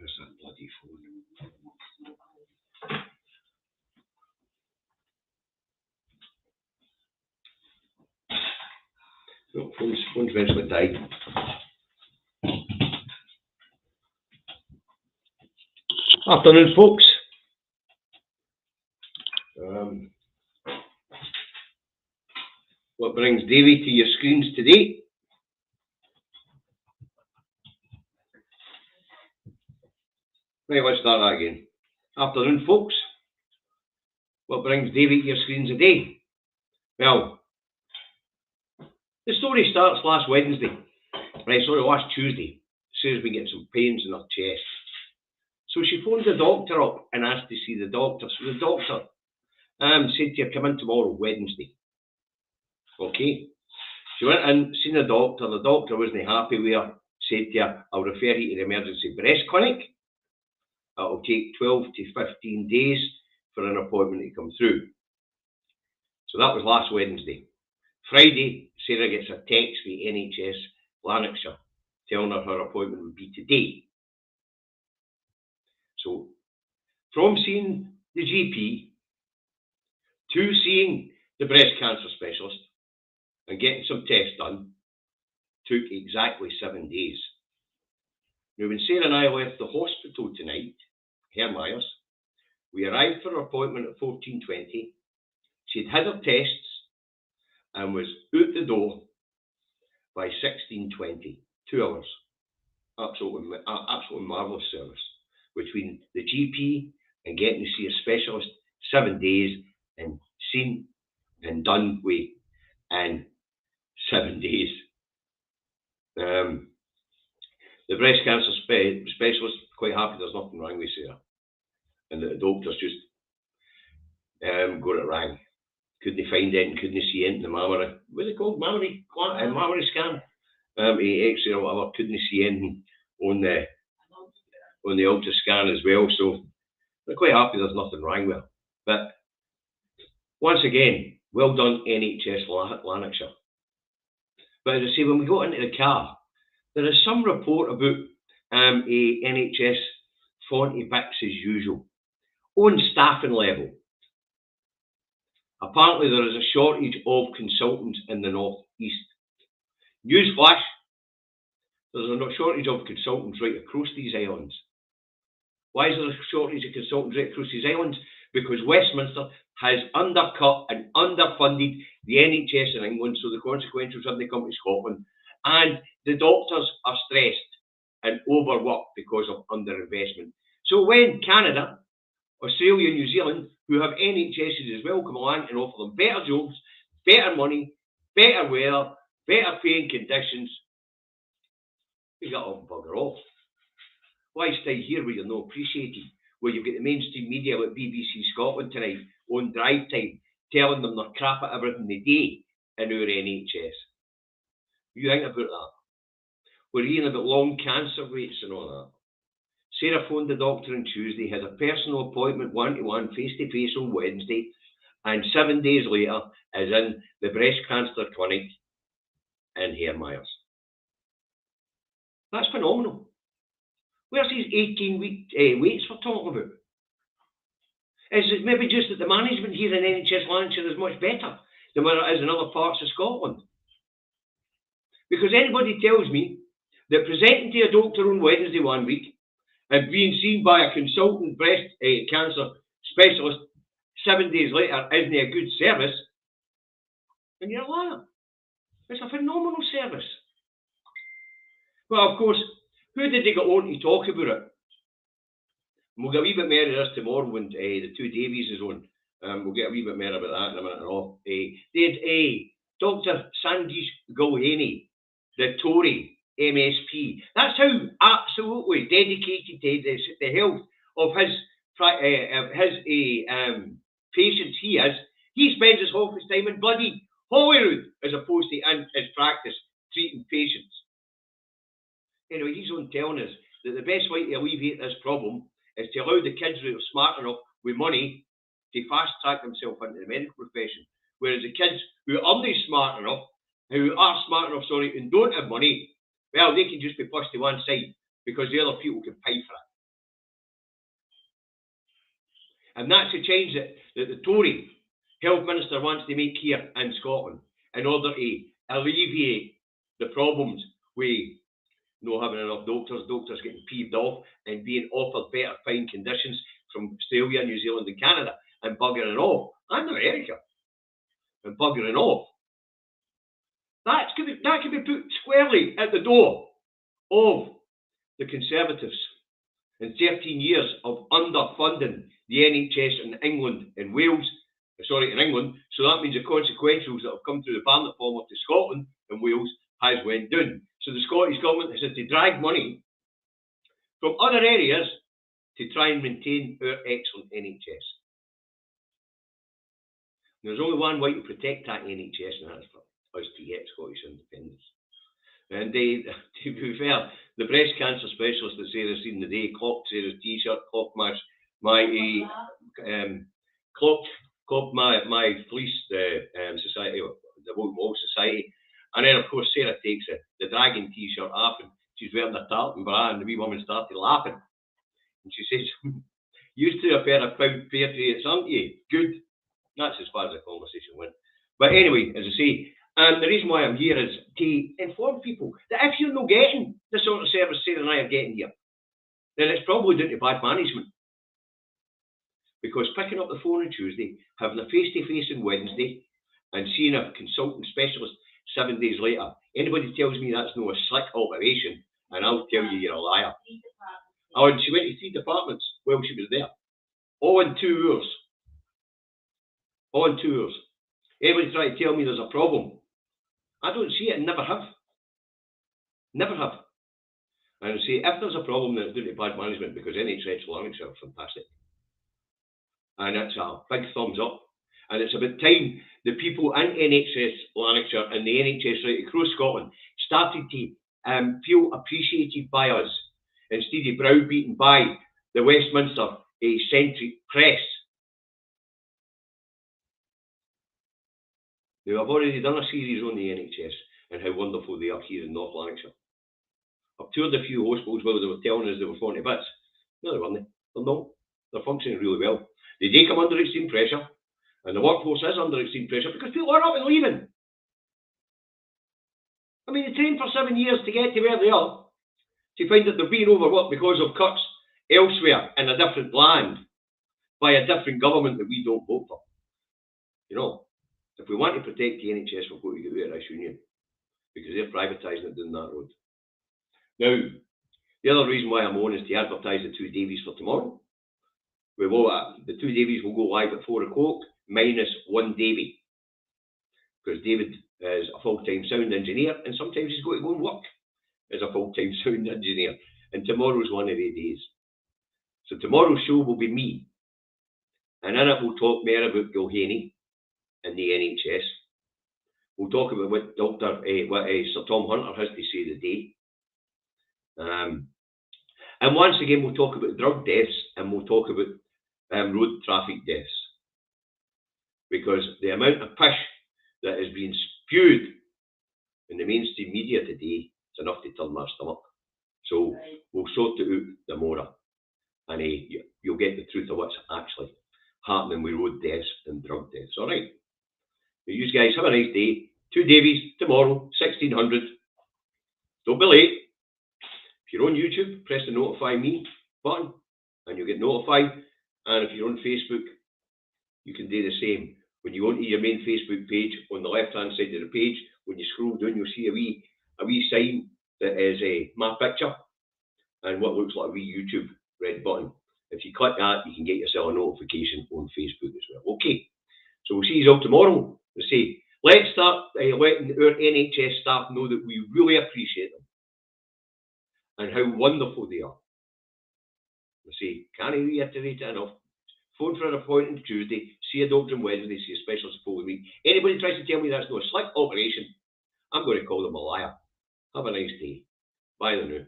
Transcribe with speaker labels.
Speaker 1: Where's that bloody phone? No, phone's eventually died. Afternoon, folks. What brings Davy to your screens today? Right, let's start that again. Afternoon, folks. What brings Davy to your screens today? Well, the story starts last Wednesday. Right, sorry, last Tuesday. Says we get some pains in her chest. So she phoned the doctor up and asked to see the doctor. So the doctor said to her, come in tomorrow, Wednesday. Okay. She went in, seen the doctor. The doctor wasn't happy with her. Said to her, I'll refer you to the emergency breast clinic. It'll take 12 to 15 days for an appointment to come through. So that was last Wednesday. Friday, Sarah gets a text from NHS Lanarkshire telling her her appointment would be today. So, from seeing the GP to seeing the breast cancer specialist and getting some tests done took exactly 7 days. Now, when Sarah and I left the hospital tonight, Hermyers, we arrived for her appointment at 14:20. She'd had her tests and was out the door by 16:20, 2 hours. Absolutely marvellous service. Between the GP and getting to see a specialist, 7 days, and seen and done with in 7 days. The breast cancer specialist, quite happy there's nothing wrong with Sarah. And the doctors just got it wrong. Couldn't find anything, couldn't see anything, the mammary, what's it called? Mammary scan? X-ray or whatever, couldn't see anything on the ultra scan as well. So they're quite happy there's nothing wrong with her. But once again, well done NHS Lanarkshire. But as I say, when we got into the car, there is some report about a NHS 40 bits as usual. On staffing level, apparently there is a shortage of consultants in the North East. Newsflash, there's a shortage of consultants right across these islands. Why is there a shortage of consultants right across these islands? Because Westminster has undercut and underfunded the NHS in England, so the consequences have come to Scotland. And the doctors are stressed and overworked because of underinvestment. So when Canada, Australia, New Zealand, who have NHSs as well, come along and offer them better jobs, better money, better weather, better paying conditions, we got to bugger off. Why stay here where you're not appreciated? Where you've got the mainstream media like BBC Scotland tonight on drive time telling them they're crap at everything they do in our NHS. You think about that? We're hearing about long cancer rates and all that. Sarah phoned the doctor on Tuesday, had a personal appointment one-to-one, face-to-face on Wednesday, and 7 days later is in the breast cancer clinic in Hermyers. That's phenomenal. Where's these 18-week waits we're talking about? Is it maybe just that the management here in NHS Lanarkshire is much better than what it is in other parts of Scotland? Because anybody tells me that presenting to a doctor on Wednesday one week and being seen by a consultant breast cancer specialist 7 days later isn't a good service, then you're a liar. It's a phenomenal service. Well, of course, who did they get on to talk about it? And we'll get a wee bit more of this tomorrow when the two Davies is on. We'll get a wee bit more about that in a minute and all. They had Dr. Sandesh Gulhani, the Tory MSP. That's how absolutely dedicated to the health of his patients he is. He spends his half his time in bloody Holyrood as opposed to in his practice treating patients. Anyway, he's on telling us that the best way to alleviate this problem is to allow the kids who are smart enough with money to fast track themselves into the medical profession. Whereas the kids who aren't smart enough, and don't have money, well, they can just be pushed to one side because the other people can pay for it. And that's a change that the Tory Health Minister wants to make here in Scotland in order to alleviate the problems with not having enough doctors getting peeved off and being offered better fine conditions from Australia, New Zealand and Canada and buggering off, and America, and buggering off. That could be put squarely at the door of the Conservatives in 13 years of underfunding the NHS in England and Wales, in England, so that means the consequentials that have come through the ballot form to Scotland and Wales has went down. So the Scottish Government has had to drag money from other areas to try and maintain our excellent NHS. There's only one way to protect that NHS, and that's for us to get Scottish independence. And to be fair, the breast cancer specialist that Sarah's seen today clocked Sarah's t-shirt, clocked my fleece, society, the Wall Society, and then of course Sarah takes the dragon t-shirt off and she's wearing a tartan bra, and the wee woman started laughing, and she says, "You two are a pair of proud patriots, aren't you? Good." That's as far as the conversation went. But anyway, as I say, the reason why I'm here is to inform people that if you're not getting the sort of service Sarah and I are getting here, then it's probably down to bad management. Because picking up the phone on Tuesday, having a face-to-face on Wednesday, and seeing a consultant specialist 7 days later, anybody tells me that's not a slick operation, and I'll tell you you're a liar. Oh, and she went to 3 departments while she was there. All in 2 hours. All in 2 hours. Anybody try to tell me there's a problem? I don't see it and never have. Never have. And I say, if there's a problem, then it's due to bad management, because NHS Lanarkshire are fantastic. And it's a big thumbs up. And it's about time the people in NHS Lanarkshire and the NHS right across Scotland started to feel appreciated by us, instead of browbeaten by the Westminster centric press. Now, I've already done a series on the NHS and how wonderful they are here in North Lanarkshire. I've toured a few hospitals where they were telling us they were 40 bits. No, they weren't. They're not. They're functioning really well. They do come under extreme pressure, and the workforce is under extreme pressure because people are up and leaving. I mean, they trained for 7 years to get to where they are, to find that they're being overworked because of cuts elsewhere in a different land by a different government that we don't vote for. You know, if we want to protect the NHS, we've got to get rid of this union, because they're privatising it down that road. Now, the other reason why I'm on is to advertise the 2 Davies for tomorrow. The 2 Davies will go live at 4 o'clock, minus 1 Davy, because David is a full-time sound engineer, and sometimes he's got to go and work as a full-time sound engineer, and tomorrow's one of the days. So tomorrow's show will be me, and in it we'll talk more about Gilhaney and the NHS. We'll talk about what Sir Tom Hunter has to say today. And once again, we'll talk about drug deaths, and we'll talk about road traffic deaths. Because the amount of pish that is being spewed in the mainstream media today is enough to turn my stomach. So we'll sort it out tomorrow, and you'll get the truth of what's actually happening with road deaths and drug deaths. All right. You guys have a nice day. 2 Davies tomorrow, 1600. Don't be late. If you're on YouTube, press the notify me button and you'll get notified. And if you're on Facebook, you can do the same. When you go into your main Facebook page, on the left-hand side of the page, when you scroll down, you'll see a wee sign that is my picture and what looks like a wee YouTube red button. If you click that, you can get yourself a notification on Facebook as well. Okay, so we'll see you all tomorrow. Let's start letting our NHS staff know that we really appreciate them and how wonderful they are. Can't reiterate it enough. Phone for an appointment Tuesday, see a doctor on Wednesday, see a specialist the following week. Anybody tries to tell me that's not a slick operation, I'm going to call them a liar. Have a nice day. Bye now.